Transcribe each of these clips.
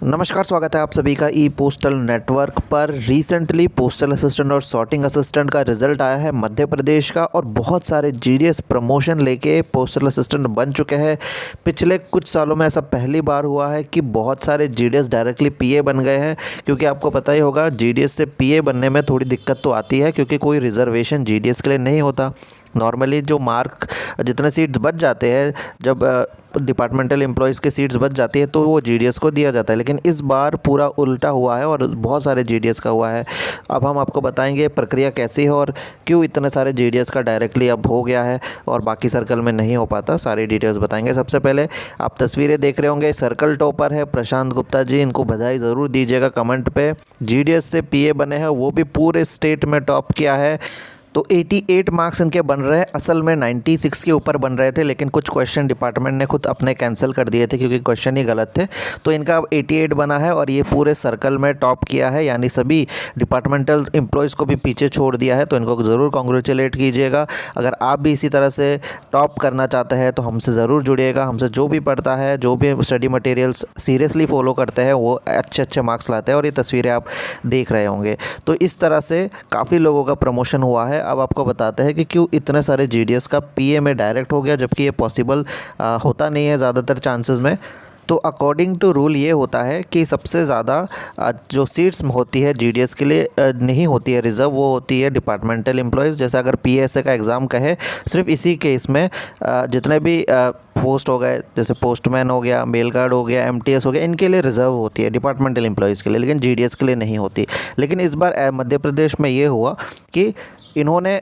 नमस्कार, स्वागत है आप सभी का ई पोस्टल नेटवर्क पर। रिसेंटली पोस्टल असिस्टेंट और सॉर्टिंग असिस्टेंट का रिजल्ट आया है मध्य प्रदेश का, और बहुत सारे जीडीएस प्रमोशन लेके पोस्टल असिस्टेंट बन चुके हैं। पिछले कुछ सालों में ऐसा पहली बार हुआ है कि बहुत सारे जीडीएस डायरेक्टली पीए बन गए हैं, क्योंकि आपको पता ही होगा जीडीएस से पीए बनने में थोड़ी दिक्कत तो आती है, क्योंकि कोई रिजर्वेशन जीडीएस के लिए नहीं होता। नॉर्मली जो मार्क जितने सीट्स बच जाते हैं, जब डिपार्टमेंटल एम्प्लॉयज़ के सीट्स बच जाती है तो वो जीडीएस को दिया जाता है, लेकिन इस बार पूरा उल्टा हुआ है और बहुत सारे जीडीएस का हुआ है। अब हम आपको बताएंगे प्रक्रिया कैसी है और क्यों इतने सारे जीडीएस का डायरेक्टली अब हो गया है और बाकी सर्कल में नहीं हो पाता, सारी डिटेल्स बताएंगे। सबसे पहले आप तस्वीरें देख रहे होंगे, सर्कल टॉपर है प्रशांत गुप्ता जी, इनको बधाई ज़रूर दीजिएगा कमेंट पे। जीडीएस से पीए बने हैं, वो भी पूरे स्टेट में टॉप किया है। तो 88 मार्क्स इनके बन रहे हैं, असल में 96 के ऊपर बन रहे थे, लेकिन कुछ क्वेश्चन डिपार्टमेंट ने खुद अपने कैंसिल कर दिए थे क्योंकि क्वेश्चन ही गलत थे। तो इनका अब 88 बना है और ये पूरे सर्कल में टॉप किया है, यानी सभी डिपार्टमेंटल एम्प्लॉयज़ को भी पीछे छोड़ दिया है। तो इनको ज़रूर कॉन्ग्रेचुलेट कीजिएगा। अगर आप भी इसी तरह से टॉप करना चाहते हैं तो हमसे ज़रूर जुड़िएगा। हमसे जो भी पढ़ता है, जो भी स्टडी मटेरियल्स सीरियसली फॉलो करते हैं, वो अच्छे मार्क्स लाते हैं, और ये तस्वीरें आप देख रहे होंगे। तो इस तरह से काफ़ी लोगों का प्रमोशन हुआ है। अब आपको बताते हैं कि क्यों इतने सारे जीडीएस का पीए में डायरेक्ट हो गया, जबकि ये पॉसिबल होता नहीं है ज़्यादातर चांसेस में। तो अकॉर्डिंग टू रूल ये होता है कि सबसे ज़्यादा जो सीट्स होती है जीडीएस के लिए नहीं होती है रिज़र्व, वो होती है डिपार्टमेंटल एम्प्लॉयज़। जैसे अगर पीएसए का एग्ज़ाम कहे, सिर्फ इसी केस में जितने भी पोस्ट हो गए, जैसे पोस्टमैन हो गया, मेल गार्ड हो गया, एमटीएस हो गया, इनके लिए रिज़र्व होती है डिपार्टमेंटल एम्प्लॉयज़ के लिए, लेकिन जीडीएस के लिए नहीं होती। लेकिन इस बार मध्य प्रदेश में ये हुआ कि इन्होंने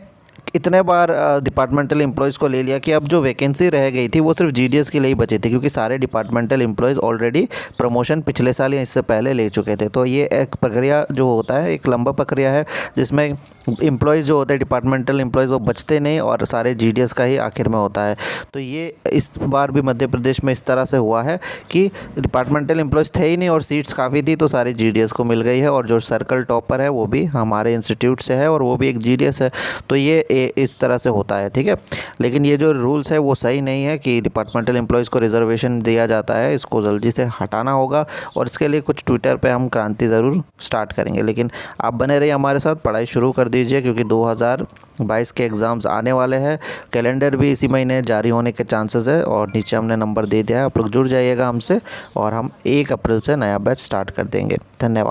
इतने बार डिपार्टमेंटल एम्प्लॉयज़ को ले लिया कि अब जो वैकेंसी रह गई थी वो सिर्फ जीडीएस के लिए ही बची थी, क्योंकि सारे डिपार्टमेंटल एम्प्लॉयज़ ऑलरेडी प्रमोशन पिछले साल या इससे पहले ले चुके थे। तो ये एक प्रक्रिया जो होता है, एक लंबा प्रक्रिया है, जिसमें एम्प्लॉयज़ जो होते हैं डिपार्टमेंटल एम्प्लॉयज़ वो बचते नहीं और सारे जीडीएस का ही आखिर में होता है। तो ये इस बार भी मध्य प्रदेश में इस तरह से हुआ है कि डिपार्टमेंटल एम्प्लॉयज़ थे ही नहीं और सीट्स काफ़ी थी, तो सारी जीडीएस को मिल गई है। और जो सर्कल टॉपर है वो भी हमारे इंस्टीट्यूट से है और वो भी एक जीडीएस है। तो ये इस तरह से होता है, ठीक है। लेकिन ये जो रूल्स है वो सही नहीं है कि डिपार्टमेंटल एम्प्लॉयज़ को रिजर्वेशन दिया जाता है, इसको जल्दी से हटाना होगा। और इसके लिए कुछ ट्विटर पे हम क्रांति ज़रूर स्टार्ट करेंगे। लेकिन आप बने रहिए हमारे साथ, पढ़ाई शुरू कर दीजिए, क्योंकि 2022 के एग्ज़ाम्स आने वाले हैं। कैलेंडर भी इसी महीने जारी होने के चांसेस है, और नीचे हमने नंबर दे दिया है, आप लोग जुड़ जाइएगा हमसे, और हम 1 अप्रैल से नया बैच स्टार्ट कर देंगे। धन्यवाद।